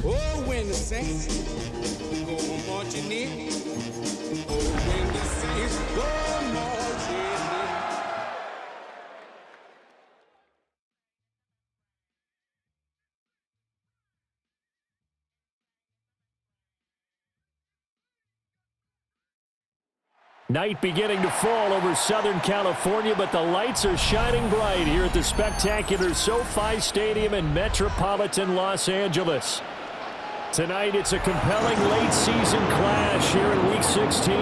Oh, when the saints go marching in. Oh, when the saints go marching in. Night beginning to fall over Southern California, but the lights are shining bright here at the spectacular SoFi Stadium in metropolitan Los Angeles. Tonight, it's a compelling late-season clash here in Week 16,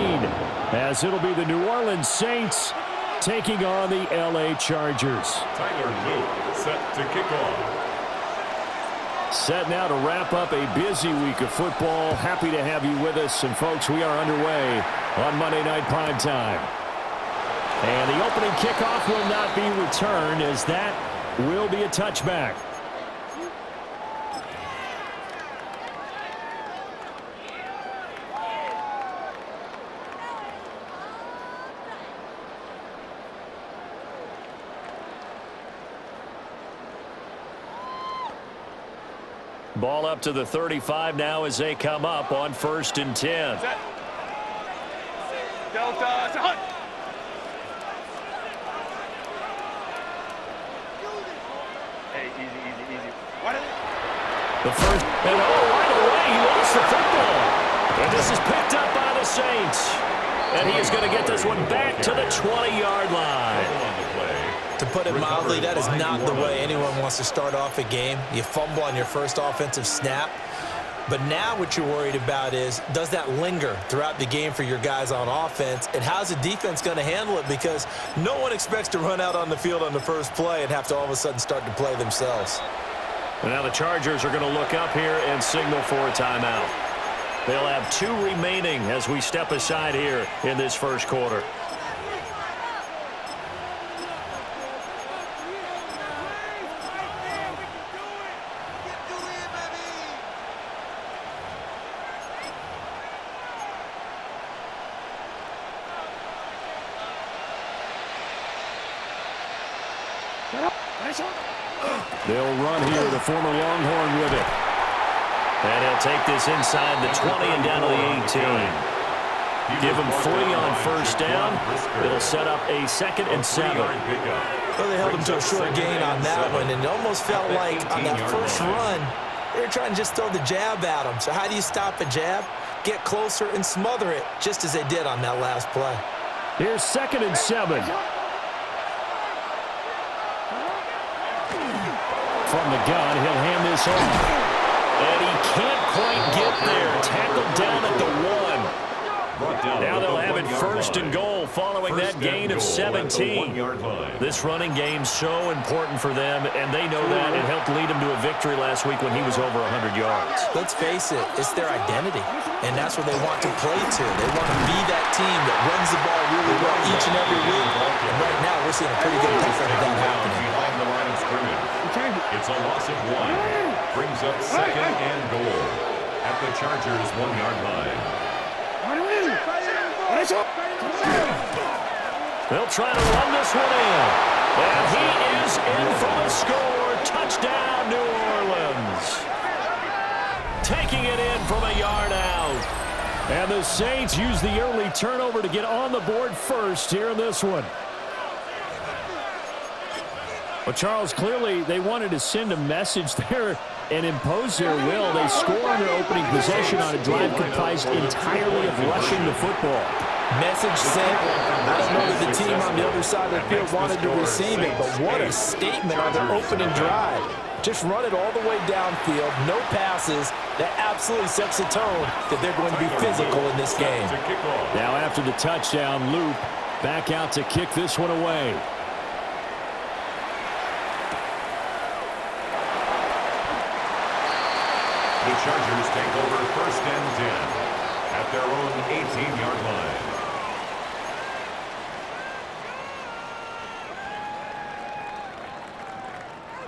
as it'll be the New Orleans Saints taking on the LA Chargers. Tyler Luke set to kick off. Set now to wrap up a busy week of football. Happy to have you with us. And, folks, we are underway on Monday Night Primetime. And the opening kickoff will not be returned, as that will be a touchback. Ball up to the 35 now as they come up on 1st and 10. Set. Delta, hunt. Hey, easy. What is it? The first, and right away, he lost the football. And this is picked up by the Saints. And he is going to get this one back to the 20-yard line. To put it mildly, that is not the way anyone wants to start off a game. You fumble on your first offensive snap. But now what you're worried about is, does that linger throughout the game for your guys on offense? And how's the defense going to handle it? Because no one expects to run out on the field on the first play and have to all of a sudden start to play themselves. And now the Chargers are going to look up here and signal for a timeout. They'll have 2 remaining as we step aside here in this first quarter. They'll run here, the former Longhorn with it. And he'll take this inside the 20 and down to the 18. Give him 3 on first down. It'll set up a 2nd and 7. Well, they held him to a short gain on that one, and it almost felt like on that first run, They were trying to just throw the jab at him. So how do you stop a jab? Get closer and smother it, just as they did on that last play. Here's 2nd and 7. From the gun, he'll hand this off. And he can't quite get there. Tackled down at the 1. Now they'll have it 1st and goal following that gain of 17. This running game's so important for them, and they know that. It helped lead them to a victory last week when he was over 100 yards. Let's face it, it's their identity, and that's what they want to play to. They want to be that team that runs the ball really well each and every week. And right now, we're seeing a pretty good pattern of that happening. Behind the line of scrimmage. It's a loss of 1. Brings up 2nd and goal at the Chargers' 1-yard line. They'll try to run this one in. And he is in for the score. Touchdown, New Orleans. Taking it in from a yard out. And the Saints use the early turnover to get on the board first here in this one. Well, Charles, clearly they wanted to send a message there and impose their will. They score on their opening possession on a drive comprised entirely of rushing the football. Message sent. I don't know that the team on the other side of the field wanted to receive it, but what a statement on their opening drive. Just run it all the way downfield, no passes. That absolutely sets the tone that they're going to be physical in this game. Now after the touchdown, Loop back out to kick this one away. The Chargers take over 1st and 10 at their own 18-yard line.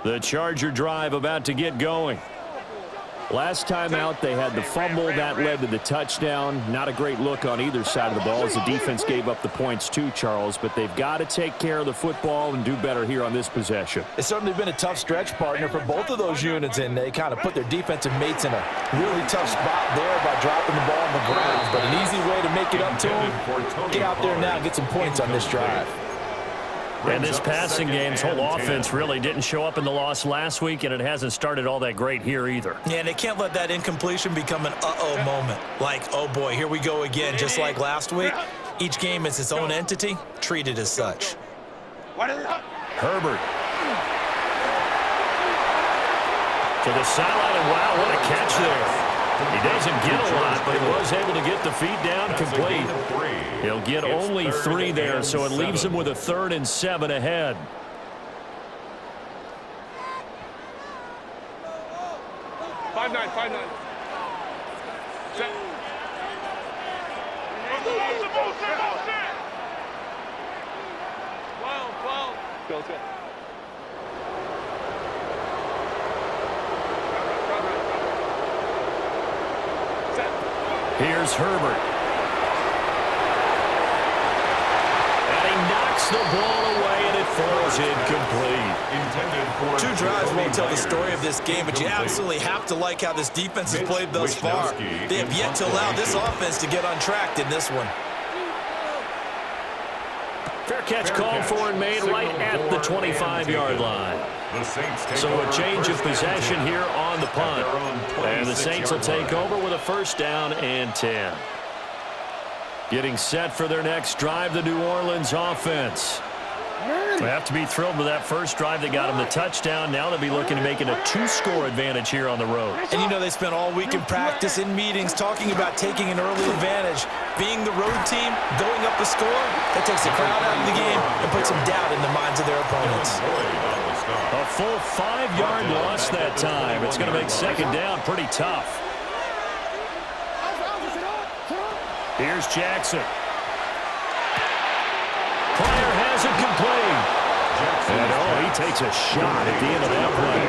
The Charger drive about to get going. Last time out, they had the fumble. That led to the touchdown. Not a great look on either side of the ball as the defense gave up the points too, Charles. But they've got to take care of the football and do better here on this possession. It's certainly been a tough stretch, partner, for both of those units, and they kind of put their defensive mates in a really tough spot there by dropping the ball on the ground. But an easy way to make it up to them, get out there now and get some points on this drive. And this passing game's whole offense really didn't show up in the loss last week, and it hasn't started all that great here either. Yeah, and they can't let that incompletion become an uh-oh moment. Like, oh boy, here we go again, just like last week. Each game is its own entity, treated as such. Herbert. To the sideline, and wow, what a catch there. He doesn't get a lot, but he was able to get the feet down complete. He'll get only 3 there, so it leaves him with a 3rd and 7 ahead. Five nine. Set. Go. Here's Herbert. And he knocks the ball away, and it falls incomplete. 2 drives won't tell the story of this game, but you absolutely have to like how this defense has played thus far. They have yet to allow this offense to get untracked in this one. Fair catch called for and made right at the 25-yard line. So a change of possession here on the punt. And the Saints will take over with a 1st down and 10. Getting set for their next drive, the New Orleans offense. They have to be thrilled with that first drive. They got them the touchdown. Now they'll be looking to make it a 2-score advantage here on the road. And you know they spent all week in practice, in meetings, talking about taking an early advantage. Being the road team, going up the score, that takes the crowd out of the game and puts some doubt in the minds of their opponents. A full 5-yard loss that time. It's going to make 2nd down pretty tough. Here's Jackson. Pryor has it complete. And he takes a shot at the end of that play.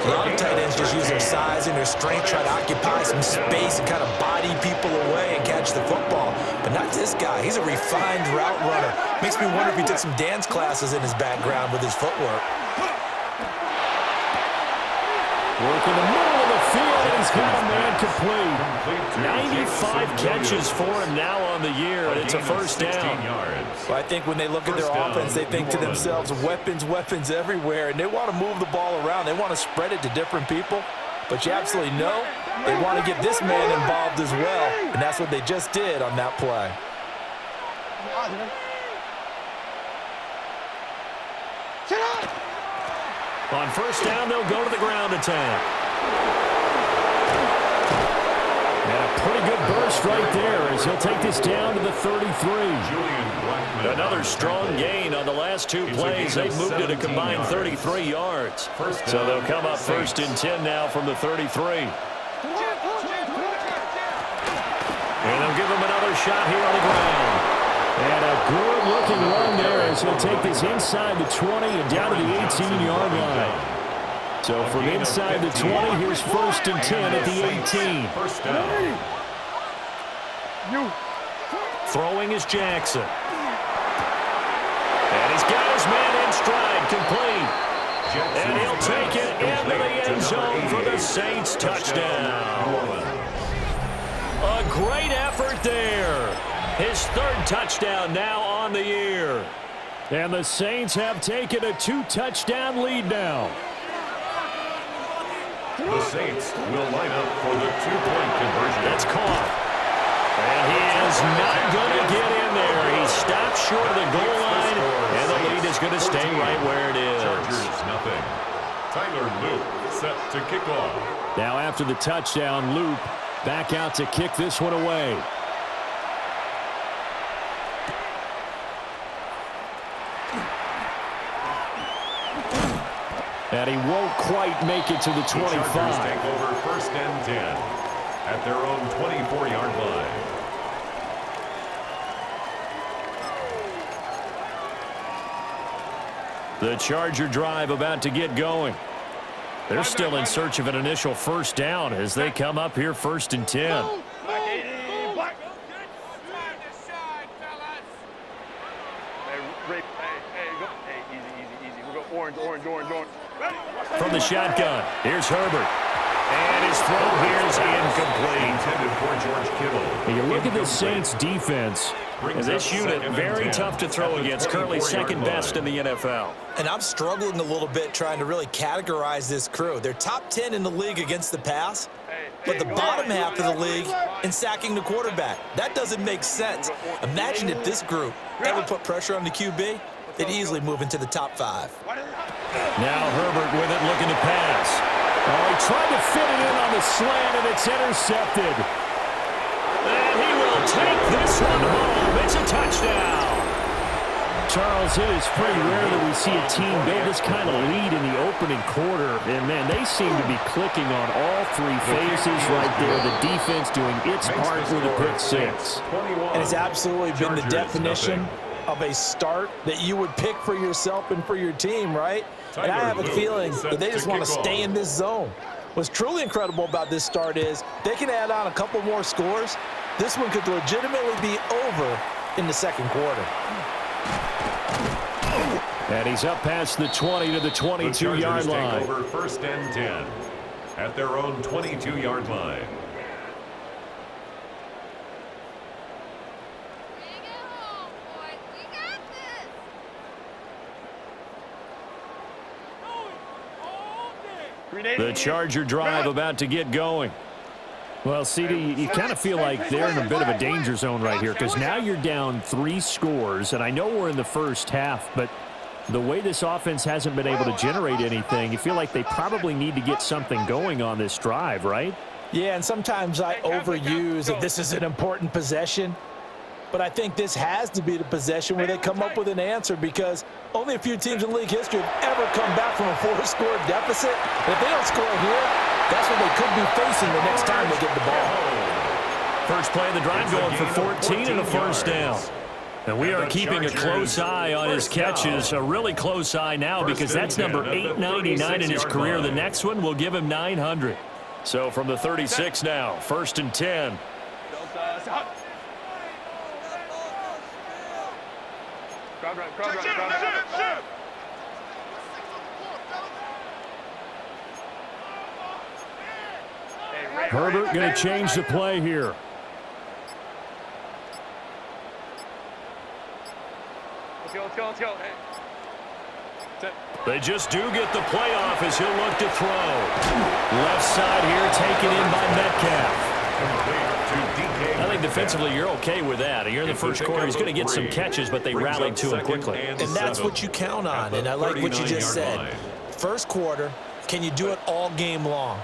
A lot of tight ends just use their size and their strength, try to occupy some space and kind of body people away and catch the football. But not this guy. He's a refined route runner. Makes me wonder if he took some dance classes in his background with his footwork. Work in the middle of the field, and he's He's got a man complete. Complete to 95 Jameson catches for Williams. him now on the year, and it's a first down. Yards. Well, I think when they look at their First down, offense, they think to New Orleans. themselves, weapons, weapons everywhere, and they want to move the ball around. They want to spread it to different people, but you absolutely know they want to get this man involved as well, and that's what they just did on that play. On first down, they'll go to the ground attack. And a pretty good burst right there as he'll take this down to the 33. Julian Blackmon. Another strong gain on the last two plays. They've moved it a combined 33 yards. So they'll come up first and 10 now from the 33. And they'll give him another shot here on the ground. And a good-looking run there as he'll take this inside the 20 and down to the 18-yard line. So from inside the 20, here's first and 10 at the 18. First down. Throwing is Jackson. And he's got his man in stride, complete. And he'll take it into the end zone for the Saints touchdown. A great effort there. His third touchdown now on the year. And the Saints have taken a 2-touchdown lead now. The Saints will line up for the two-point conversion. It's caught. And he is not going to get in there. He stops short of the goal line, and the lead is going to stay right where it is. Chargers nothing. Tyler Loop set to kick off. Now after the touchdown, Loop back out to kick this one away. And he won't quite make it to the 25. The Chargers take over first and 10 at their own 24-yard line. The Charger drive about to get going. They're still in search of an initial first down as they come up here first and 10. From the shotgun, here's Herbert. And his throw here is incomplete. Intended for George Kittle. And you look at the Saints defense. And this unit, very tough to throw against, currently second best in the NFL. And I'm struggling a little bit trying to really categorize this crew. They're top 10 in the league against the pass, but the bottom half of the league in sacking the quarterback. That doesn't make sense. Imagine if this group ever put pressure on the QB, they'd easily move into the top 5. Now Herbert with it, looking to pass. Oh, he tried to fit it in on the slant, and it's intercepted. And he will take this one home. It's a touchdown. Charles, it is pretty rare that we see a team build this kind of lead in the opening quarter. And, man, they seem to be clicking on all three phases right there. The defense doing its part with a pick six. And it's absolutely been the definition of a start that you would pick for yourself and for your team, right? And I have a feeling that they just want to stay in this zone. What's truly incredible about this start is they can add on a couple more scores. This one could legitimately be over in the second quarter. And he's up past the 20 to the 22-yard line. Take over first and 10 at their own 22-yard line. The Charger drive about to get going. Well, CD, you kind of feel like they're in a bit of a danger zone right here because now you're down 3 scores, and I know we're in the first half, but the way this offense hasn't been able to generate anything, you feel like they probably need to get something going on this drive, right? Yeah, and sometimes I overuse that this is an important possession, but I think this has to be the possession where they come up with an answer because only a few teams in league history have ever come back from a 4-score deficit. And if they don't score here, that's what they could be facing the next time they get the ball. First play of the drive going for 14 and a first down. And we are keeping a close eye on his catches, a really close eye now because that's number 899 in his career. The next one will give him 900. So from the 36 now, first and 10. Herbert going to change the play here. Let's go. Hey. They just do get the play off as he'll look to throw. Left side here taken in by Metcalf. I think defensively you're okay with that. You're in the first quarter. He's going to get some catches, but they rallied to him quickly. And that's what you count on, and I like what you just said. First quarter, can you do it all game long?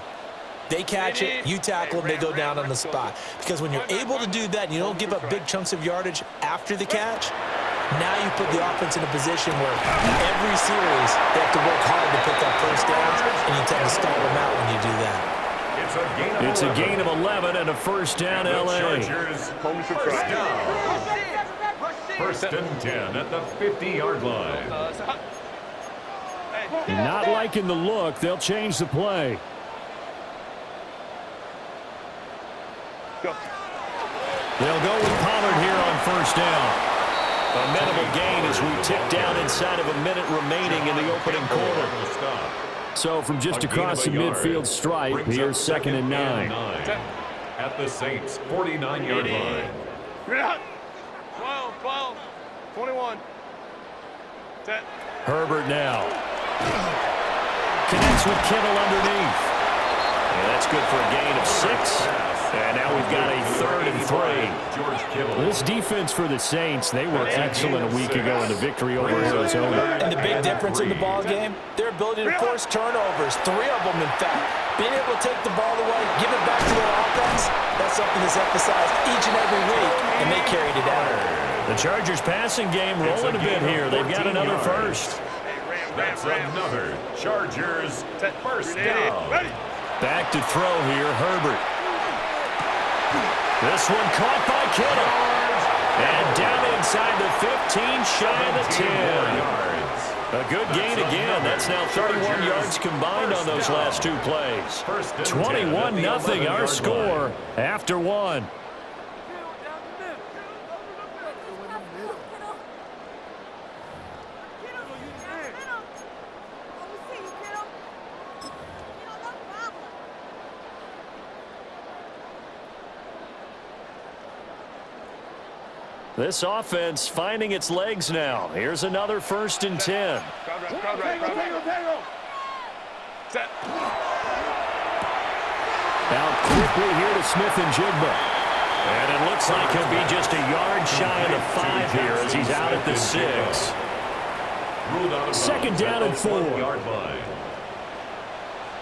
They catch it, you tackle them, they go down on the spot. Because when you're able to do that and you don't give up big chunks of yardage after the catch, now you put the offense in a position where every series they have to work hard to pick up first downs, and you tend to stall them out when you do that. It's a gain of 11 and a first down, L.A. First and 10 at the 50-yard line. Not liking the look. They'll change the play. Go. They'll go with Pollard here on first down. A minimal gain as we tick down inside of a minute remaining in the opening quarter. So from just across the midfield stripe, here's 2nd and 9. At the Saints' 49-yard line. 12, 21. 10. Herbert now. Connects with Kittle underneath. And that's good for a gain of 6. And now we've got a 3rd and 3. This defense for the Saints, they were excellent a week ago in the victory over Arizona. And the big difference in the ball game, their ability to force turnovers, 3 of them in fact. Being able to take the ball away, give it back to their offense, that's something that's emphasized each and every week, and they carried it out. The Chargers passing game rolling a bit here. They've got another first. That's another Chargers first down. Back to throw here, Herbert. This one caught by Kittle. And down inside the 15, shy of the 10. A good gain again. That's now 31 yards combined on those last 2 plays. 21-0 our score after 1. This offense finding its legs now. Here's another 1st and 10. Crowd right. Set. Out quickly here to Smith-Njigba. And it looks like he'll be just a yard shy of the 5 here as he's out at the 6. 2nd down and 4.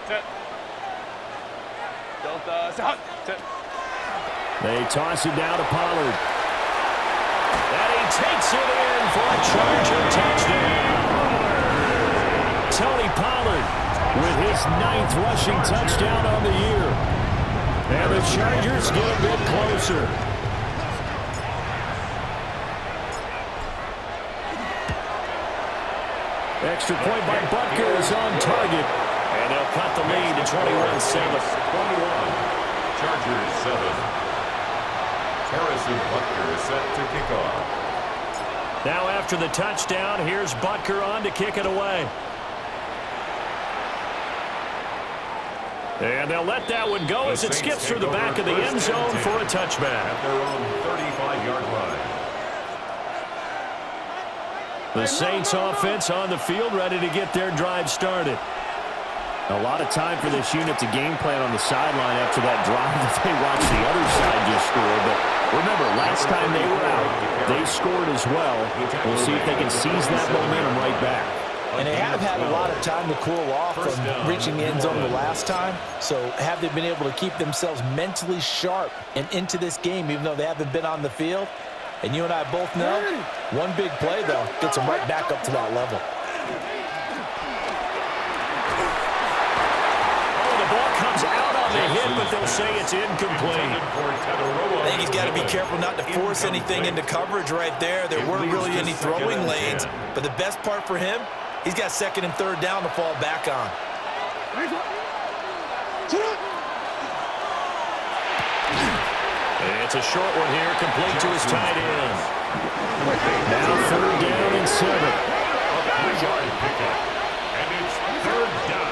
Set. Delta. Set. They toss it down to Pollard. And he takes it in for a Charger touchdown. Tony Pollard with his 9th rushing touchdown on the year. And the Chargers get a bit closer. Extra point by Butker is on target. And they'll cut the lead to 21-7. 21. Chargers 7. Harrison Butker is set to kick off. Now after the touchdown, here's Butker on to kick it away. And they'll let that one go as it skips through the back of the end zone for a touchback. At their own 35-yard line. The Saints offense on the field ready to get their drive started. A lot of time for this unit to game plan on the sideline after that drive that they watched the other side just score. But remember, last time they were out, they scored as well. We'll see if they can seize that momentum right back. And they have had a lot of time to cool off from reaching the end zone the last time. So have they been able to keep themselves mentally sharp and into this game, even though they haven't been on the field? And you and I both know, one big play, though, gets them right back up to that level. Out on the hit, but they'll say it's incomplete. I think he's got to be careful not to force anything into coverage right there. There weren't really any throwing lanes, but the best part for him, he's got 2nd and 3rd down to fall back on. It's a short one here, complete to his tight end. Now 3rd down and 7. And it's 3rd down.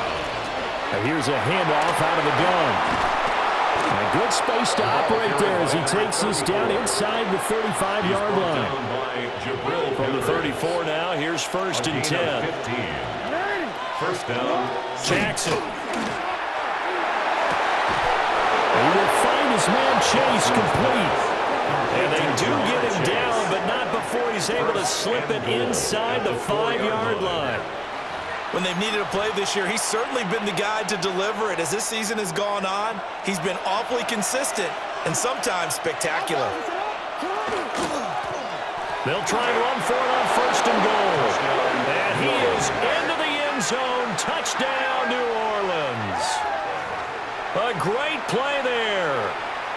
Here's a handoff out of the gun. Good space to operate there as he takes this down inside the 35-yard line. From the 34 now, here's 1st and 10. First down, Jackson. He will find his man Chase complete. And they do get him down, but not before he's able to slip it inside the 5-yard line. When they've needed a play this year, he's certainly been the guy to deliver it. As this season has gone on, he's been awfully consistent and sometimes spectacular. They'll try and run for it on 1st and goal. And he is into the end zone. Touchdown, New Orleans. A great play there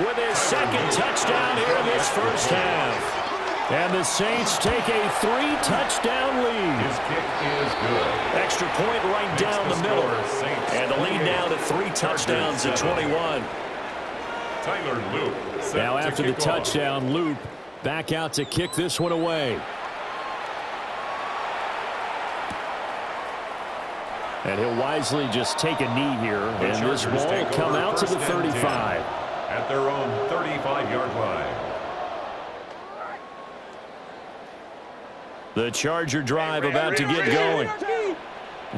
with his 2nd touchdown here in this first half. And the Saints take a 3-touchdown lead. his kick is good. Extra point right down the middle. And the lead now to 3 touchdowns at 21. Tyler Loop. Now after the touchdown, Loop back out to kick this one away. And he'll wisely just take a knee here. And this ball will come out to the 35. At their own 35-yard line. The Charger drive about to get going.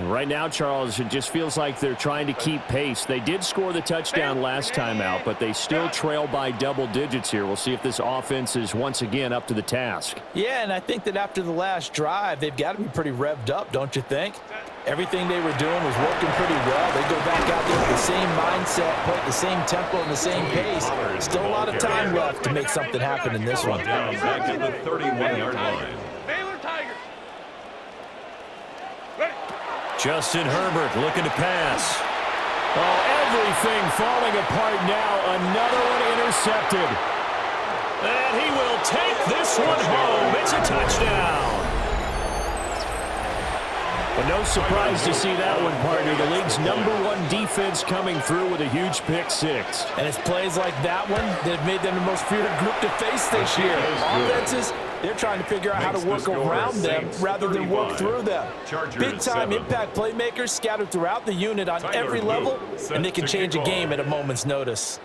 Right now, Charles, it just feels like they're trying to keep pace. They did score the touchdown last time out, but they still trail by double digits here. We'll see if this offense is once again up to the task. Yeah, and I think that after the last drive, they've got to be pretty revved up, don't you think? Everything they were doing was working pretty well. They go back out there with the same mindset, play at the same tempo and the same pace. Still a lot of time left to make something happen in this one. Down back at the 31-yard line. Justin Herbert looking to pass. Oh, everything falling apart now. Another one intercepted. And he will take this one home. It's a touchdown. But no surprise to see that one, partner. The league's #1 defense coming through with a huge pick 6. And it's plays like that one that have made them the most feared group to face this year. Offenses, they're trying to figure out how to work around them rather than work through them. Big-time impact playmakers scattered throughout the unit on every level, and they can change a game at a moment's notice.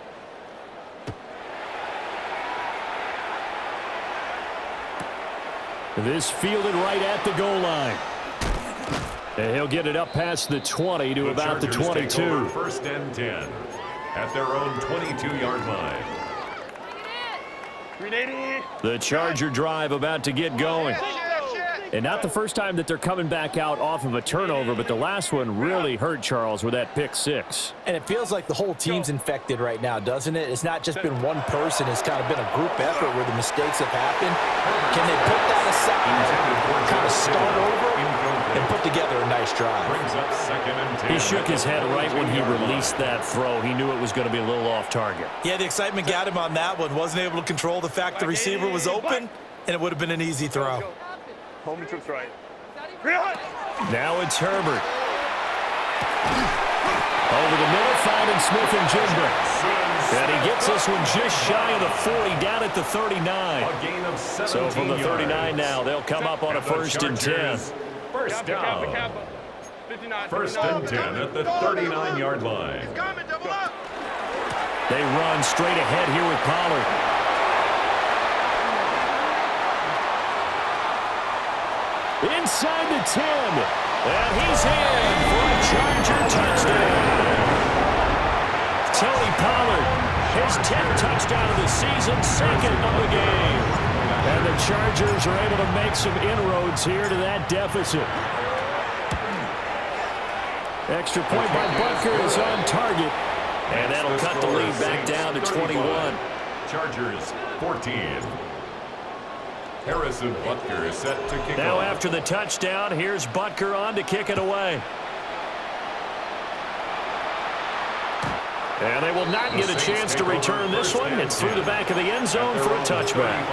This fielded right at the goal line. And he'll get it up past the 20 to about the 22. 1st and 10 at their own 22-yard line. The Charger drive about to get going. And not the first time that they're coming back out off of a turnover, but the last one really hurt Charles with that pick 6. And it feels like the whole team's infected right now, doesn't it? It's not just been one person. It's kind of been a group effort where the mistakes have happened. Can they put that aside, kind of start over, and put together a nice drive? Brings up 2nd and 10. He shook his head right when he released that throw. He knew it was going to be a little off target. Yeah, the excitement got him on that one. Wasn't able to control the fact the receiver was open, and it would have been an easy throw. Homie trips right. Now it's Herbert. Over the middle, finding Smith-Njigba. And he gets this one just shy of the 40, down at the 39. A gain of 17 So from the 39 now, they'll come up on a 1st and 10. First down. 1st and 10 at the 39-yard line. They run straight ahead here with Pollard. Inside the 10. And he's in for a Charger touchdown. Tony Pollard, his 10th touchdown of the season, 2nd of the game. And the Chargers are able to make some inroads here to that deficit. Extra point by Butker is on target. And that'll cut the lead back down to 21. Chargers 14. Harrison Butker is set to kick Now off. after the touchdown, here's Butker on to kick it away. And they will not get a chance to return this one. It's through the back of the end zone for a touchback.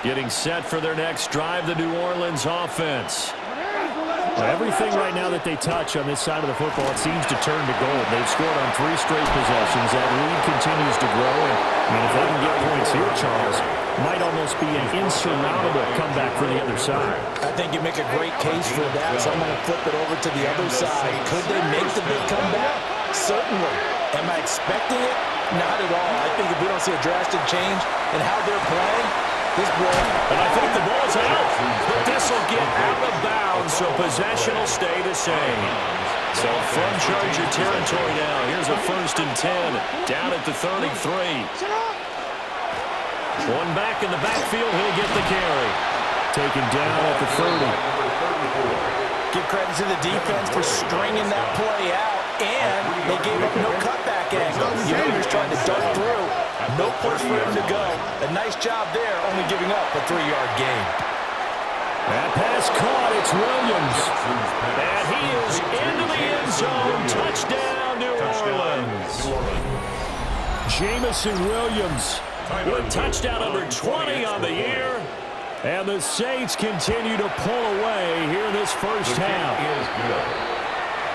Getting set for their next drive, the New Orleans offense. Well, everything right now that they touch on this side of the football, it seems to turn to gold. They've scored on 3 straight possessions. That lead continues to grow. And, I mean, if they can get points here, Charles, might almost be an insurmountable comeback for the other side. I think you make a great case for that, so I'm going to flip it over to the other side. Could they make the big comeback? Certainly. Am I expecting it? Not at all. I think if we don't see a drastic change in how they're playing, this ball. And I think the ball's out. But this will get out of bounds, so possession will stay the same. So from Charger territory now, here's a 1st and 10, down at the 33. One back in the backfield, he'll get the carry. Taken down at the 30. Give credit to the defense for stringing that play out, and they gave up no cutback angle. You know, he was trying to dart through. No place for him to go. A nice job there, only giving up a 3-yard gain. That pass caught. It's Williams. And he is into the end zone. Touchdown, New Orleans. Jameson Williams with touchdown number 20 on the year. And the Saints continue to pull away here in this first half.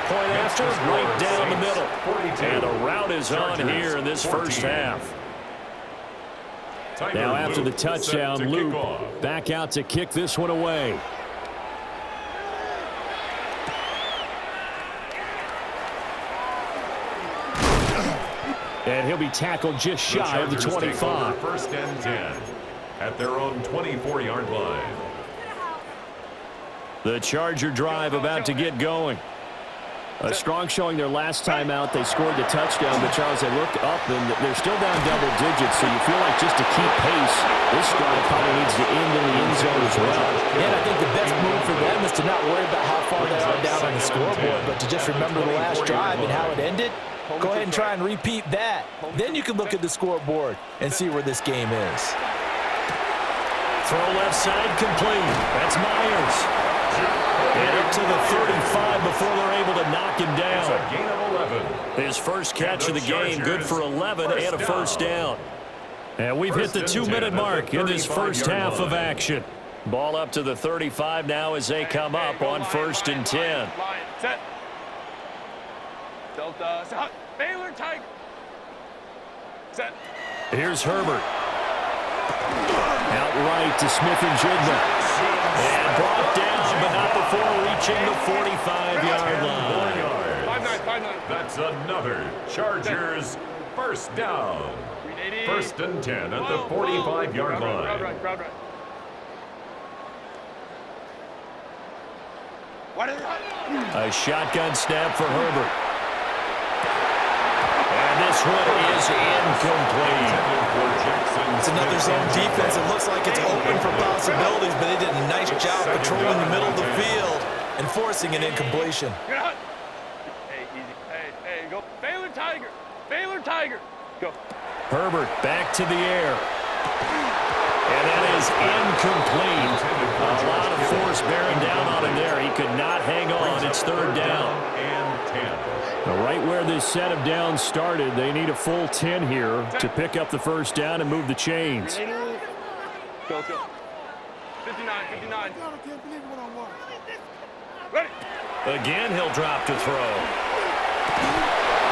Point after, right down the middle. And the route is on here in this first half. Now after the touchdown, Luke back out to kick this one away. And he'll be tackled just shy of the 25. 1st and 10 at their own 24-yard line. The Charger drive about to get going. A strong showing their last time out. They scored the touchdown, but Charles, they look up and they're still down double digits, so you feel like just to keep pace, this drive probably needs to end in the end zone as well. And I think the best move for them is to not worry about how far they are down on the scoreboard, but to just remember the last drive and how it ended. Go ahead and try and repeat that. Then you can look at the scoreboard and see where this game is. Throw left side complete. That's Myers. And up to the 35 before they're able to knock him down. It's a gain of 11. His first catch of the game, good for 11 and a first down. And we've hit the 2-minute mark in this first half of action. Ball up to the 35 now as they come up on 1st and 10. Set. Delta. Set. Baylor Tiger. Set. Here's Herbert. Outright to Smith-Njigba. And brought down, but not before reaching the 45-yard line. 5-9. That's another Chargers first down. 1st and 10 at the 45-yard line. Crowd right. What is that? A shotgun snap for Herbert. And this one is incomplete. It's another zone defense. It looks like it's open for possibilities, but they did a nice job patrolling the middle of the field and forcing an incompletion. Hey, easy. Hey, go. Baylor Tiger. Go. Herbert back to the air. And that is incomplete. A lot of force bearing down on him there. He could not hang on. It's 3rd down. And 10. Right where this set of downs started, they need a full 10 here to pick up the first down and move the chains. Go, let's go. 59. Ready. Again, he'll drop to throw.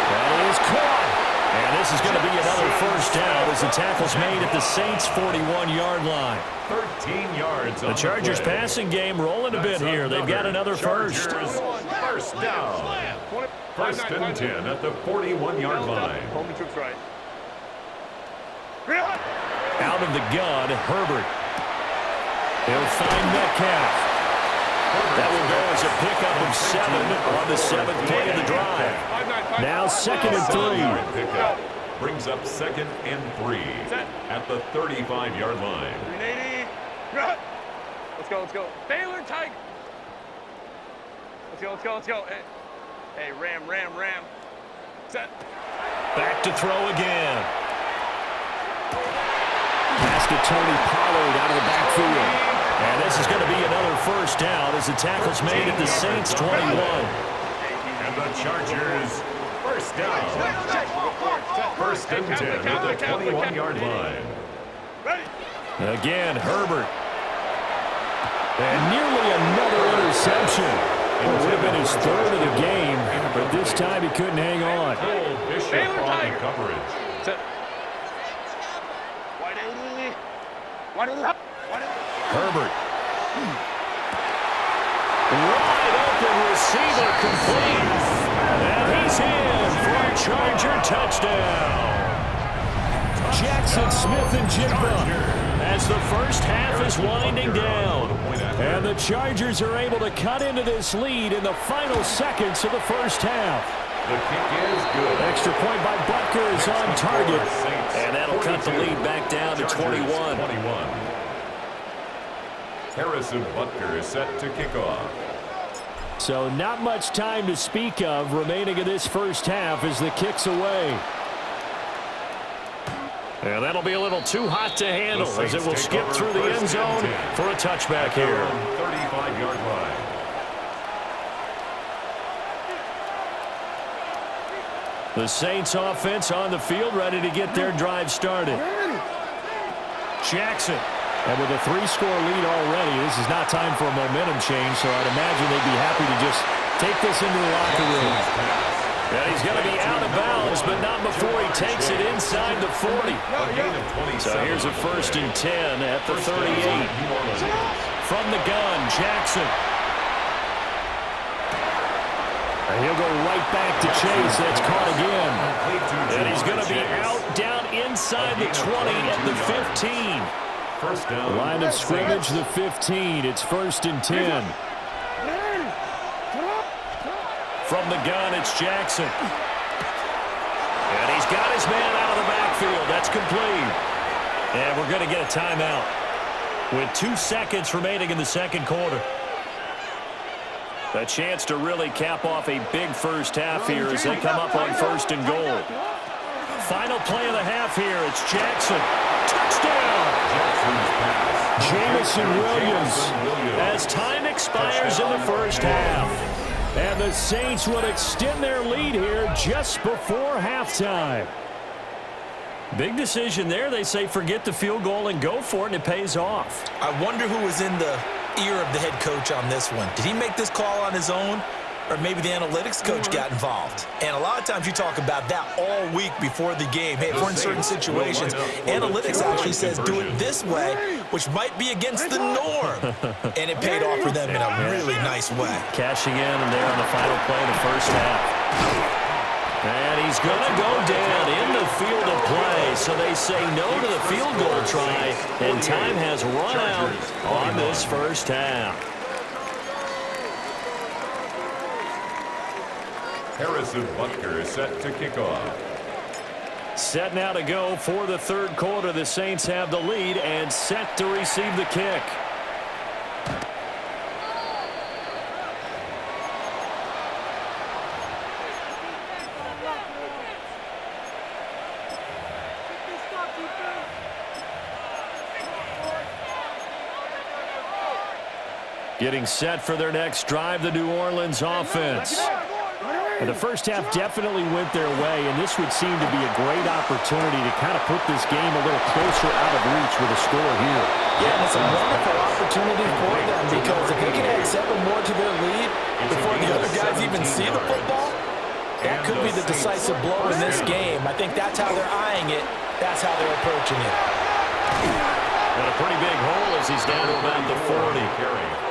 That is caught. And this is going to be another first down as the tackle's made at the Saints' 41-yard line. 13 yards. The Chargers passing game rolling a bit here. They've got another first. First down. 1st and 10 at the 41-yard line. Home troops right. Out of the gun, Herbert. He'll find Metcalf. That will go as a pickup of 7 on the 7th play of the drive. Now 2nd and 3. Pickup brings up 2nd and 3 at the 35-yard line. 380. Let's go. Baylor Tiger. Let's go. Hey, Ram. Set. Back to throw again. Pass to Tony Pollard out of the backfield. And this is going to be another first down as the tackle's made at the Saints' 21. And the Chargers first down. 1st and 10 at the 21-yard line. Again, Herbert. And nearly another interception. Well, it would have been his third of the game, but this time he couldn't hang on. Bishop on the coverage. Herbert. Wide open receiver complete. And he's in for a Charger touchdown. Jackson Smith-Njigba as the first half is winding down. And the Chargers are able to cut into this lead in the final seconds of the first half. The kick is good. Extra point by Butker is on target. And that'll cut the lead back down to 21. Harrison Butker is set to kick off. So not much time to speak of remaining in this first half as the kick's away. And that'll be a little too hot to handle as it will skip through the end zone for a touchback here. 35-yard line. The Saints offense on the field ready to get their drive started. Jackson. And with a 3-score lead already, this is not time for a momentum change, so I'd imagine they'd be happy to just take this into the locker room. And he's going to be out of bounds, but not before he takes it inside the 40. So here's a 1st and 10 at the 38. From the gun, Jackson. And he'll go right back to Chase. That's caught again. And he's going to be out down inside the 20 at the 15. First down. Line of scrimmage, the 15. It's 1st and 10. From the gun, it's Jackson. And he's got his man out of the backfield. That's complete. And we're going to get a timeout with 2 seconds remaining in the second quarter. A chance to really cap off a big first half here as they come up on 1st and goal. Final play of the half here. It's Jackson. Touchdown! Jamison Williams as time expires in the first half. And the Saints will extend their lead here just before halftime. Big decision there. They say forget the field goal and go for it, and it pays off. I wonder who was in the ear of the head coach on this one. Did he make this call on his own? Or maybe the analytics coach got involved. And a lot of times you talk about that all week before the game. Hey, if we're in certain situations, analytics actually says do it this way, which might be against the norm. And it paid off for them in a really nice way. Cashing in and there on the final play of the first half. And he's going to go down in the field of play. So they say no to the field goal try. And time has run out on this first half. Harrison Butker is set to kick off. Set now to go for the third quarter. The Saints have the lead and set to receive the kick. Getting set for their next drive, the New Orleans offense. And the first half definitely went their way, and this would seem to be a great opportunity to kind of put this game a little closer out of reach with a score here. Yeah, and it's a wonderful opportunity for them because if they can add 7 more to their lead before the other guys even see the football, that could be the decisive blow in this game. I think that's how they're eyeing it. That's how they're approaching it. And a pretty big hole as he's down to about the 40.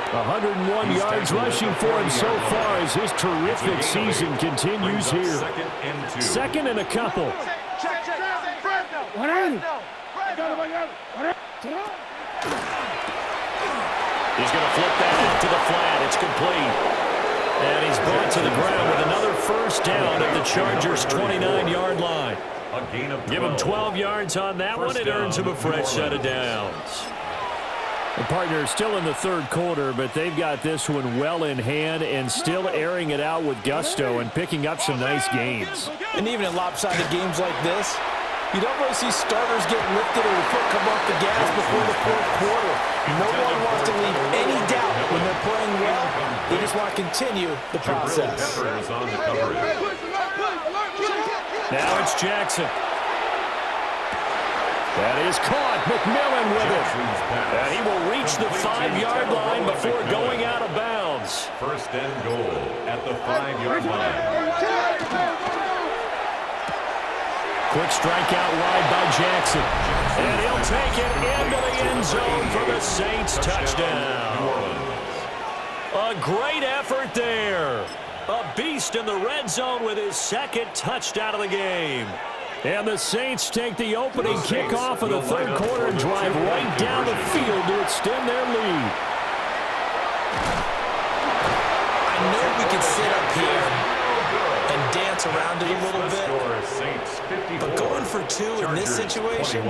101 yards rushing for him so far as his terrific season continues here. Second and a couple. He's going to flip that out to the flat. It's complete. And he's brought to the ground with another first down at the Chargers' 29-yard line. Give him 12 yards on that one. It earns him a fresh set of downs. The partner is still in the third quarter, but they've got this one well in hand and still airing it out with gusto and picking up some nice gains. And even in lopsided games like this, you don't really see starters get lifted or the foot come off the gas before the fourth quarter. No one wants to leave any doubt when they're playing well. They just want to continue the process. Now it's Jackson. That is caught. McMillan with it. And he will reach the 5-yard line before going out of bounds. First and goal at the 5-yard line. Quick strike out wide by Jackson. And he'll take it into the end zone for the Saints touchdown. A great effort there. A beast in the red zone with his second touchdown of the game. And the Saints take the opening kickoff of the third quarter and drive right down the field to extend their lead. I know we could sit up here and dance around it a little bit, but going for 2 in this situation,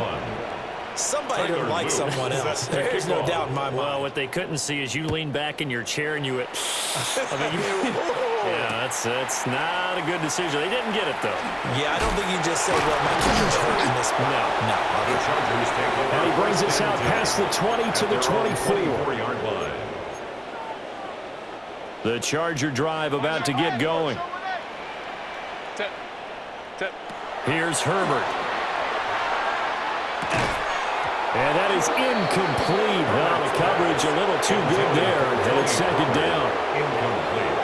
somebody didn't like someone else. There's no doubt in my mind. Well, what they couldn't see is you lean back in your chair and you went, yeah, that's not a good decision. They didn't get it, though. Yeah, I don't think you just say, well, my kicker's hurting this one. No. And he brings us out past the 20 to the 24-yard line. The Charger drive about to get going. Here's Herbert. And that is incomplete. Well, the coverage a little too good there. And it's second down. Incomplete.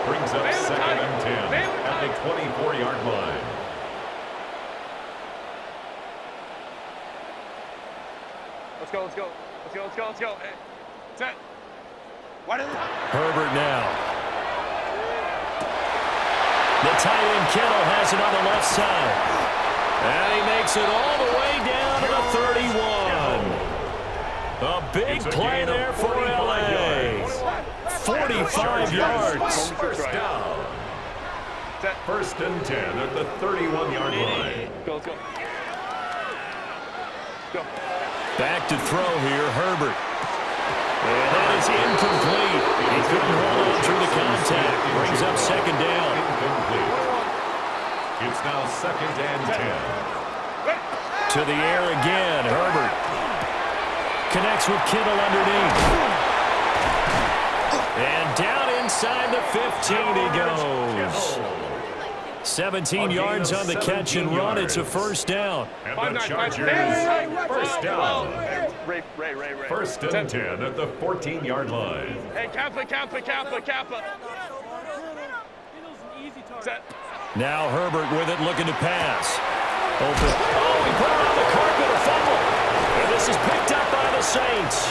Brings up second and 10 at the 24-yard line. Let's go. Hey, set. Herbert now. The tight end Kittle has it on the left side. And he makes it all the way down to the 31. A big play there for LA. 45 yards. First down. First and 10 at the 31-yard line. Let's go. Back to throw here, Herbert. And that is incomplete. He couldn't hold on through the contact. Brings up second down. Incomplete. It's now second and 10. To the air again, Herbert. Connects with Kittle underneath. And down inside the 15 he goes. 17 yards on the catch and run. It's a first down. And the Chargers, first down. Ray. First and 10 at the 14-yard line. Hey, Kappa. Set. Now Herbert with it, looking to pass. Open. Oh, he put it on the carpet, a fumble. And this is picked up by the Saints.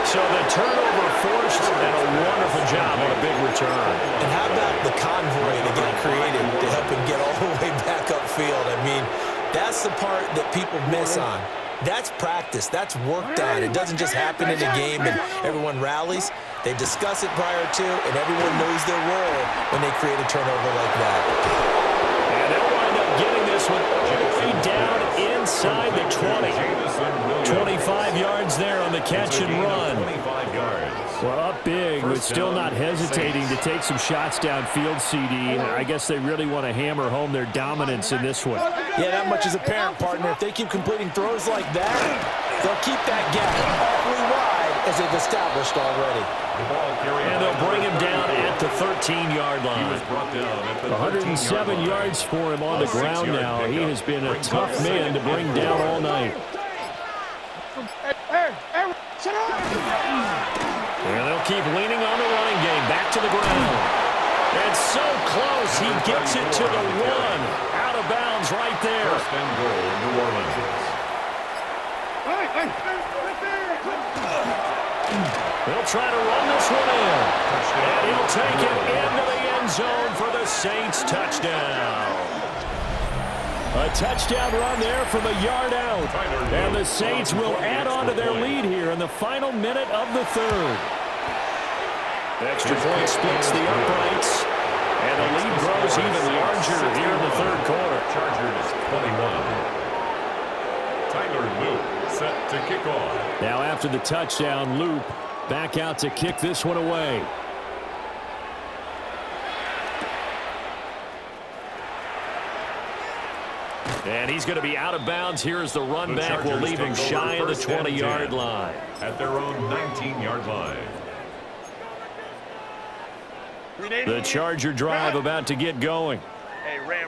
So the turnover forced, and a wonderful job on a big return. And how about the convoy to get created to help him get all the way back upfield? I mean, that's the part that people miss on. That's practice. That's work done. It doesn't just happen in a game and everyone rallies. They discuss it prior to, and everyone knows their role when they create a turnover like that. And they'll wind up getting this one all the way down inside the 20. 25 yards there on the catch and run. 25 yards. Well, up big, but still not hesitating to take some shots downfield, CD. I guess they really want to hammer home their dominance in this one. Yeah, that much is apparent, partner. If they keep completing throws like that, they'll keep that gap awfully wide as they've established already. And they'll bring him down at the 13-yard line. 107 yards for him on the ground now. He has been a tough man to bring down all night. And they'll keep leaning on the running game. Back to the ground. And so close. He gets it to the 1. Out of bounds right there. First and goal, New Orleans. They'll try to run this one in. And he'll take it into the end zone for the Saints touchdown. A touchdown run there from a yard out. And the Saints will add on to their lead here in the final minute of the third. Extra point splits the uprights. And the lead grows even larger here in the third quarter. Chargers 21. Tyler Loop set to kick off. Now after the touchdown, Loop back out to kick this one away. And he's going to be out of bounds here as the run back will leave him shy of the 20-yard line. At their own 19-yard line. The Charger drive about to get going.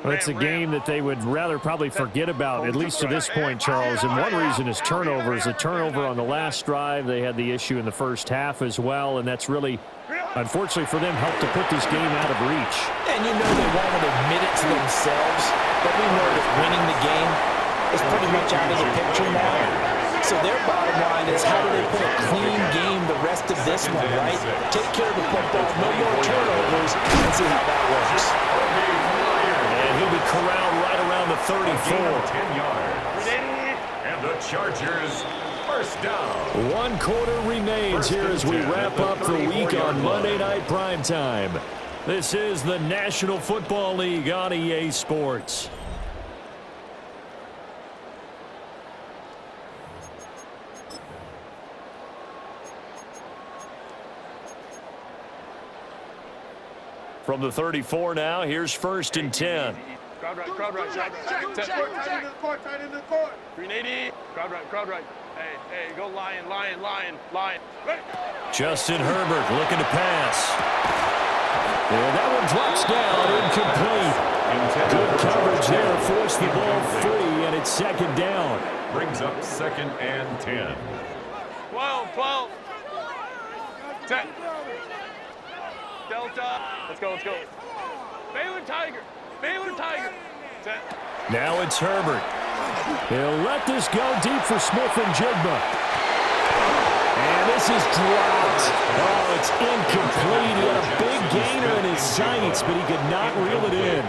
Well, it's a game that they would rather probably forget about, at least to this point, Charles. And one reason is turnovers. A turnover on the last drive. They had the issue in the first half as well, and that's really, unfortunately for them, helped to put this game out of reach. And you know they won't admit it to themselves, but we know that winning the game is pretty much out of the picture now. So their bottom line is, how do they put a clean game the rest of this one, right? Take care of the football, no more turnovers, and see how that works. And he'll be corralled right around the 34. 10 yards. And the Chargers, first down. 1 quarter remains here as we wrap up the week on Monday Night Primetime. This is the National Football League on EA Sports. From the 34 now, here's 1st and 10. Crowd right, crowd right. Tight into the court. 380. Crowd right. Hey, go lion. Ready. Justin Herbert looking to pass. And that one drops down, incomplete. Good coverage there, forced the ball free, and it's 2nd down. Brings up 2nd and 10. 12. 10. Delta. Let's go. Baylor Tiger. 10. Now it's Herbert. He'll let this go deep for Smith and Jigba. And this is dropped. Oh, it's incomplete. He had a big gainer in his sights, but he could not reel it in.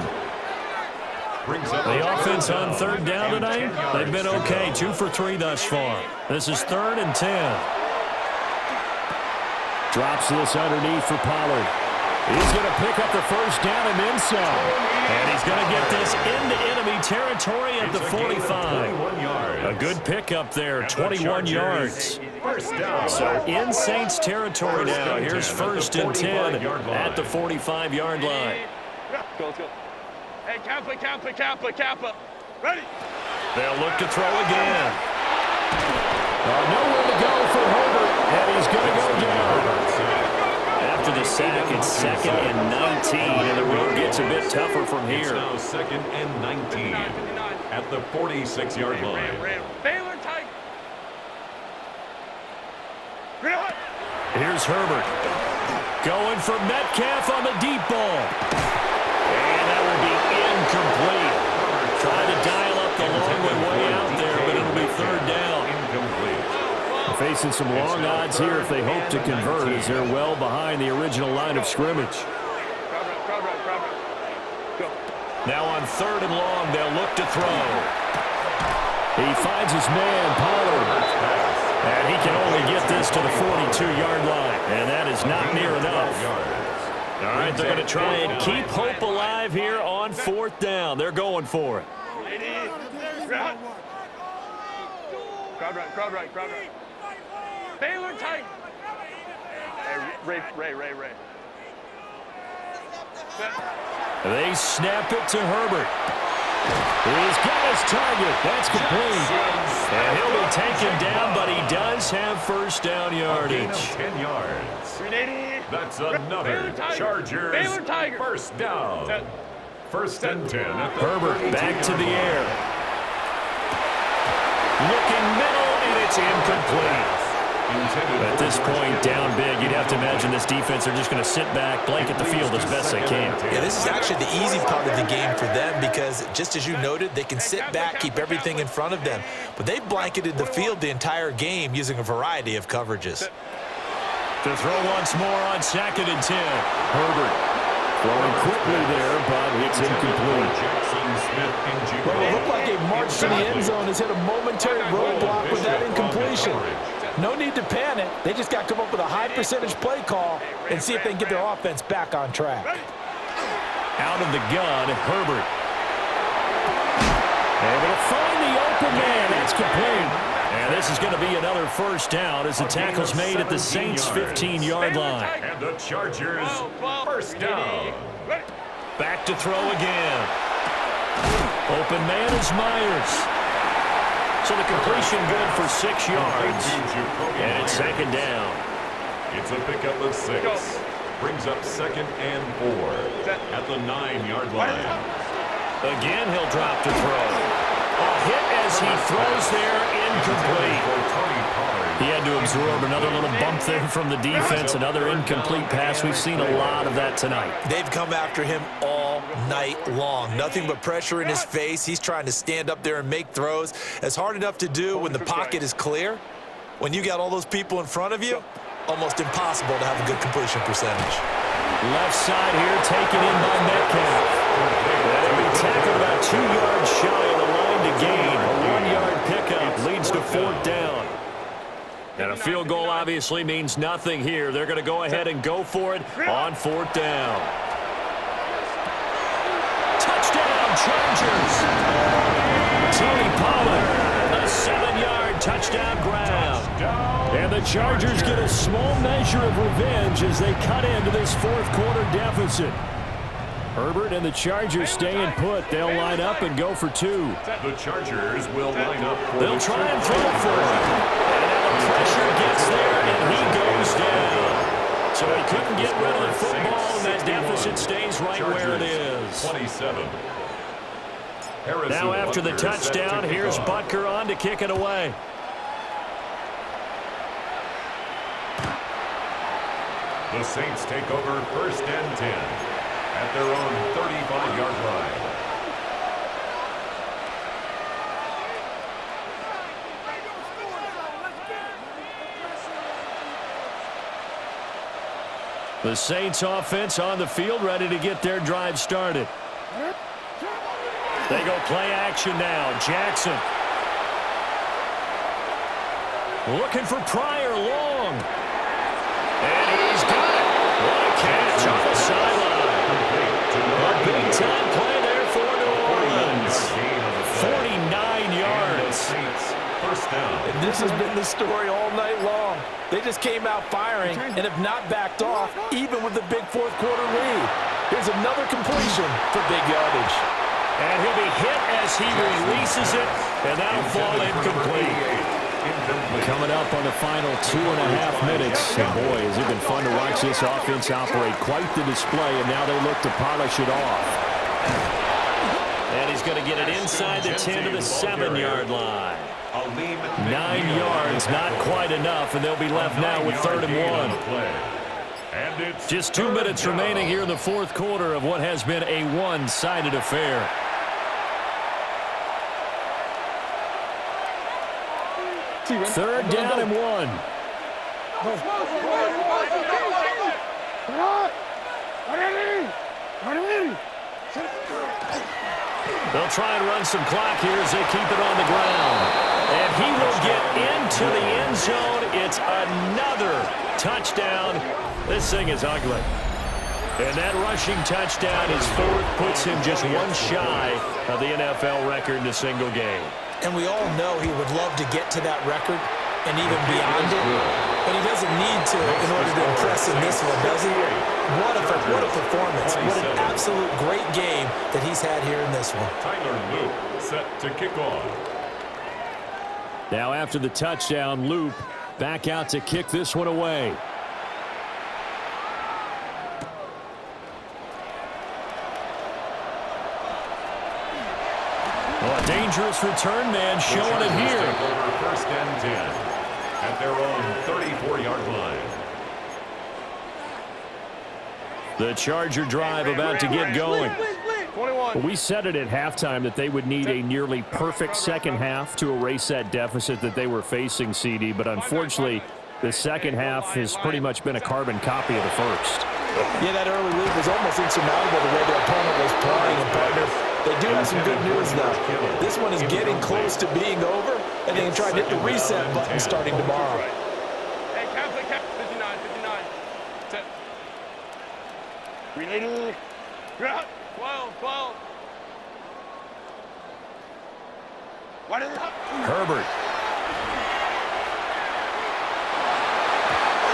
The offense on 3rd down tonight, they've been okay. 2 for 3 thus far. This is 3rd and 10. Drops this underneath for Pollard. He's going to pick up the 1st down and then some. And he's going to get this into enemy territory at the 45. A good pickup there, 21 yards. So in Saints territory now. Here's 1st and 10 at the 45-yard line. Go. Hey, Kappa. Ready. They'll look to throw again. Nowhere to go for Herbert, and he's going to go down. After the sack, it's 2nd and 19, and the road gets a bit tougher from here. It's now 2nd and 19 at the 46-yard line. Baylor Tiger. Here's Herbert. Going for Metcalf on the deep ball. And that will be incomplete. Trying to dial up the long way out there, but it'll be 3rd down. Facing some long odds here if they hope to convert, as they're well behind the original line of scrimmage. Crowd right. Go. Now on 3rd and long, they'll look to throw. He finds his man, Pollard. And he can only get this to the 42-yard line. And that is not near enough. All right, they're going to try and keep hope alive here on 4th down. They're going for it. Crowd right. Baylor Tiger. Hey, Ray. They snap it to Herbert. He's got his target. That's complete. And he'll be taken down, but he does have 1st down yardage. 10 yards. 380. That's another Chargers 1st down. 1st and 10 at the Herbert back to the air. Looking middle, and it's incomplete. At this point, down big, you'd have to imagine this defense are just going to sit back, blanket the field as best they can. Yeah, this is actually the easy part of the game for them because, just as you noted, they can sit back, keep everything in front of them. But they blanketed the field the entire game using a variety of coverages. To throw once more on 2nd and 10. Herbert throwing quickly there, but it's incomplete. Well, it looked like a march to the end zone has hit a momentary roadblock with that incompletion. No need to panic. They just got to come up with a high percentage play call and see if they can get their offense back on track. Out of the gun, Herbert. Able to find the open man. That's complete. And this is going to be another 1st down as the tackle's made at the Saints' 15-yard line. And the Chargers 1st down. Back to throw again. Open man is Myers. So the completion good for 6 yards. And it's 2nd down. It's a pickup of 6. Brings up 2nd and 4 at the 9-yard line. Again, he'll drop to throw. A hit as he throws there, incomplete. He had to absorb another little bump there from the defense, another incomplete pass. We've seen a lot of that tonight. They've come after him all night long. Nothing but pressure in his face. He's trying to stand up there and make throws. It's hard enough to do when the pocket is clear. When you got all those people in front of you, almost impossible to have a good completion percentage. Left side here, taken in by Metcalf. That'll be tackled about 2 yards shy of the line to gain. A 1-yard pickup leads to 4th down. And a field goal obviously means nothing here. They're going to go ahead and go for it on 4th down. Touchdown, Chargers! Tony Pollard, a 7-yard touchdown grab. And the Chargers get a small measure of revenge as they cut into this 4th quarter deficit. Herbert and the Chargers staying put. They'll line up and go for 2. The Chargers will line up for They'll try and throw for it. And now the pressure gets there, and he goes down. So he couldn't get rid of the football, and that deficit stays right where it is. 27. Now after the touchdown, here's Butker on to kick it away. The Saints take over 1st and 10 at their own 35-yard line. The Saints offense on the field, ready to get their drive started. They go play action now. Jackson. Looking for Pryor long. And he's got it. What a catch on the sideline. A big-time play there for New Orleans. 49 yards. First down. And this has been the story all night long. They just came out firing and have not backed off, even with the big 4th quarter lead. Here's another completion for big yardage. And he'll be hit as he releases it, and that'll fall incomplete. Coming up on the final 2.5 minutes. And boy, has it been fun to watch this offense operate. Quite the display, and now they look to polish it off. And he's going to get it inside the 10 to the 7-yard line. 9 yards, not quite enough, and they'll be left now with 3rd and 1. Just 2 minutes remaining here in the 4th quarter of what has been a one-sided affair. Third down and 1. They'll try and run some clock here as they keep it on the ground. And he will get into the end zone. It's another touchdown. This thing is ugly. And that rushing touchdown, his 4th, puts him just 1 shy of the NFL record in a single game. And we all know he would love to get to that record and even beyond it, but he doesn't need to in order to impress in this one, does he? What a performance. What an absolute great game that he's had here in this one. Tyler Loop set to kick off. Now after the touchdown, Loop back out to kick this one away. Oh, a dangerous return man showing it here. Take over 1st and 10 at their own 34-yard line. The Charger drive about to get going. We said it at halftime that they would need a nearly perfect second half to erase that deficit that they were facing, CD, but unfortunately, the second half has pretty much been a carbon copy of the first. Yeah, that early lead was almost insurmountable the way their opponent was playing, and partner, they do have some good news now. This one is getting close to being over, and they can try to hit the reset button starting tomorrow. Hey, Catholic, 59, 59. Set. Ready? 12, 12. What is it? Herbert.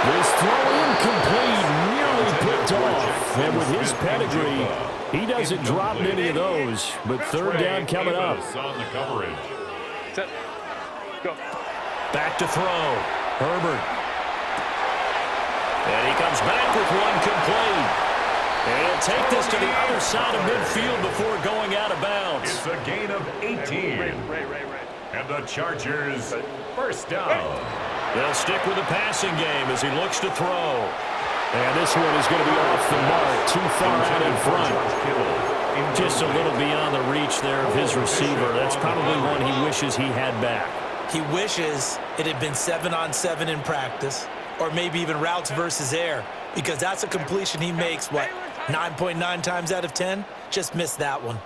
This throw incomplete, nearly picked off. And with his pedigree, he doesn't drop many of those. But 3rd down coming up. On the coverage. Set. Go. Back to throw. Herbert. And he comes back with one complete. And he'll take this to the other side of midfield before going out of bounds. It's a gain of 18. And the Chargers, first down. They'll stick with the passing game as he looks to throw. And this one is going to be off the mark, too far out in front. Just a little beyond the reach there of his receiver. That's probably one he wishes he had back. He wishes it had been 7-on-7 in practice, or maybe even routes versus air, because that's a completion he makes, 9.9 times out of 10? Just missed that one.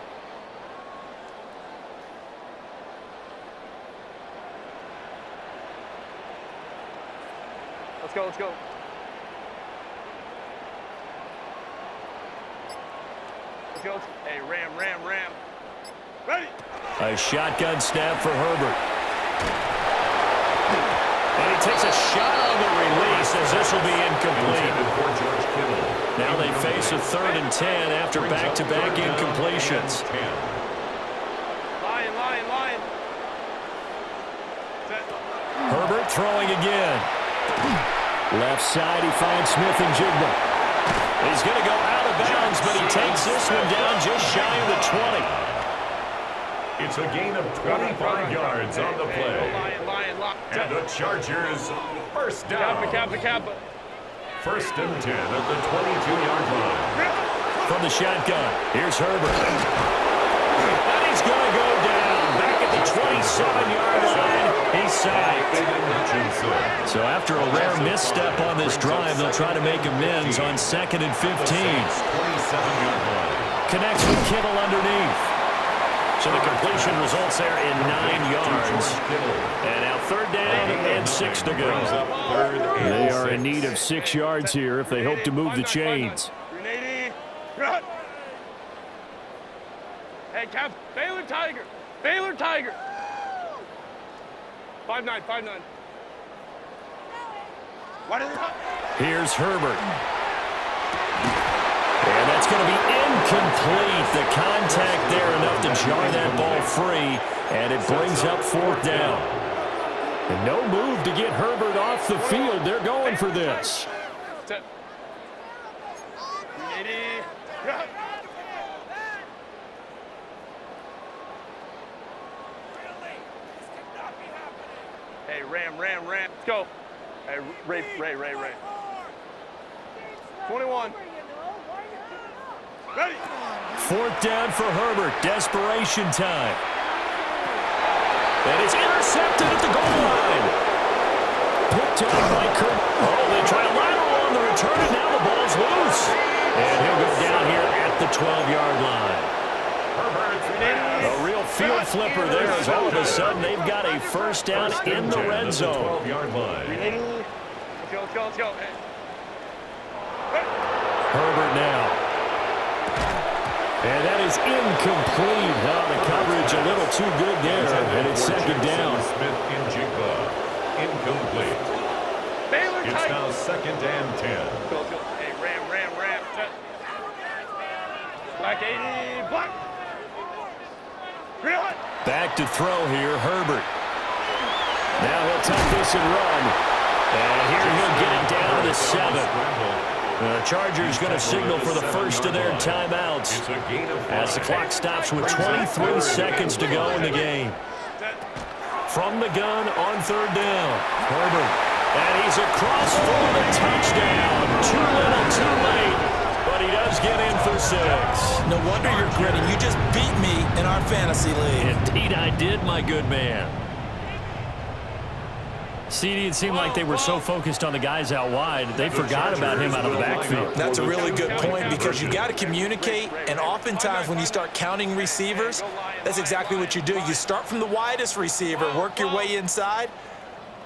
Let's go, let's go. Let's go. Hey, ram. Ready? A shotgun snap for Herbert. And he takes a shot on the release as this will be incomplete. Now they face a 3rd and 10 after back-to-back incompletions. Line. Set. Herbert throwing again. Left side, he finds Smith and Jigba. He's going to go out of bounds, but he takes this one down just shy of the 20. It's a gain of 25 yards on the play. Line. And the Chargers, first down. Kappa. First and 10 at the 22-yard line. From the shotgun, here's Herbert. And he's going to go down back at the 27-yard line. He's sacked. So after a rare misstep on this drive, they'll try to make amends on 2nd and 15. 27-yard line. Connects with Kittle underneath. So the completion results there in 9 yards. And now 3rd down and 6 to go. They are in need of 6 yards here if they hope to move the chains. 380. Hey, Cap. Baylor Tiger. 5-9. What is it? Here's Herbert. And that's going to be incomplete. The contact there enough to jar that ball free, and it brings up 4th down. And no move to get Herbert off the field. They're going for this. 380. Hey, ram. Let's go. Hey, Ray. 21. Ready. 4th down for Herbert. Desperation time. And it's intercepted at the goal line. Picked up by Kirk. Oh, they try to lateral on the return, and now the ball's loose. And he'll go down here at the 12-yard line. A real field flipper there as all of a sudden they've got a first down in the red zone. 12-yard line. Let's go. Hey. Herbert now. And that is incomplete. Now the coverage a little too good there, and it's 2nd down. Smith and Jigba, incomplete. It's now 2nd and 10. Go. Hey, ram. Black 80, black. Back to throw here, Herbert. Now he'll take this and run. And here he'll get it down to the 7. The Chargers going to signal for the first of their timeouts as the clock stops with 23 seconds to go in the game. From the gun on 3rd down, Herbert. And he's across for the touchdown. Too little, too late. But he does get in for 6. No wonder you're grinning. You just beat me in our fantasy league. Indeed I did, my good man. CD, it seemed like they were so focused on the guys out wide, they forgot about him out of the backfield. That's a really good point because you got to communicate, and oftentimes when you start counting receivers, that's exactly what you do. You start from the widest receiver, work your way inside.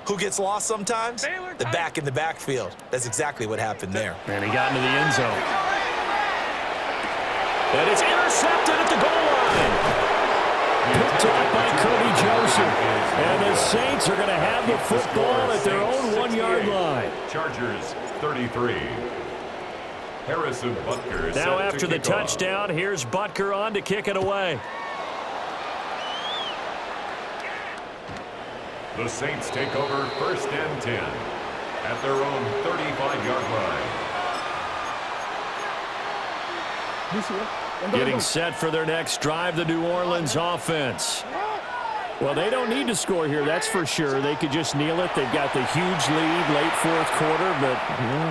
Who gets lost sometimes? The back in the backfield. That's exactly what happened there. And he got into the end zone. And it's intercepted at the goal line. Picked up by Kirby Joseph. And the Saints are going to have the football at their own 1-yard line. Chargers 33. Harrison Butker. Now after the touchdown, here's Butker on to kick it away. The Saints take over 1st and 10 at their own 35-yard line. Getting set for their next drive, the New Orleans offense. Well, they don't need to score here, that's for sure. They could just kneel it. They've got the huge lead late fourth quarter, but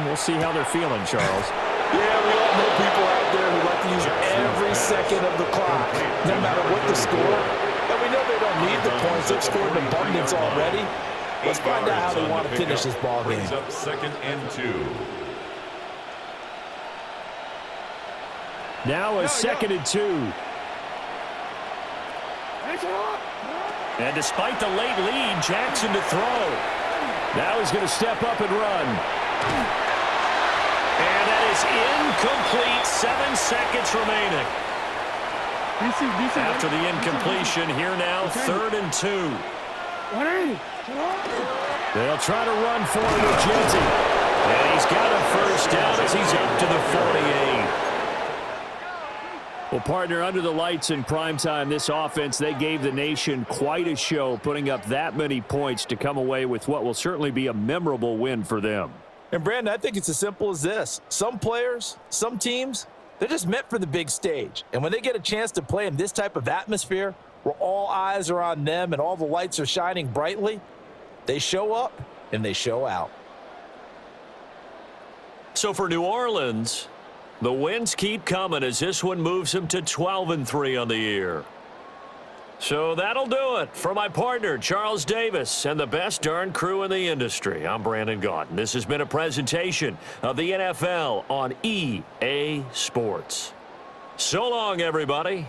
we'll see how they're feeling, Charles. Yeah, we all know people out there who like to use every second of the clock, no matter what the score. And we know they don't need the points. They've scored in abundance already. Let's find out how they want to finish this ball game. Brings up 2nd and 2. Now a 2nd and 2. And despite the late lead, Jackson to throw. Now he's going to step up and run. And that is incomplete. 7 seconds remaining. After the incompletion, here now, 3rd and 2. They'll try to run for it with Jersey. And he's got a first down as he's up to the 48. Well, partner, under the lights in primetime, this offense, they gave the nation quite a show, putting up that many points to come away with what will certainly be a memorable win for them. And, Brandon, I think it's as simple as this. Some players, some teams, they're just meant for the big stage. And when they get a chance to play in this type of atmosphere where all eyes are on them and all the lights are shining brightly, they show up and they show out. So for New Orleans, the wins keep coming as this one moves them to 12-3 on the year. So that'll do it for my partner, Charles Davis, and the best darn crew in the industry. I'm Brandon Gaudin. This has been a presentation of the NFL on EA Sports. So long, everybody.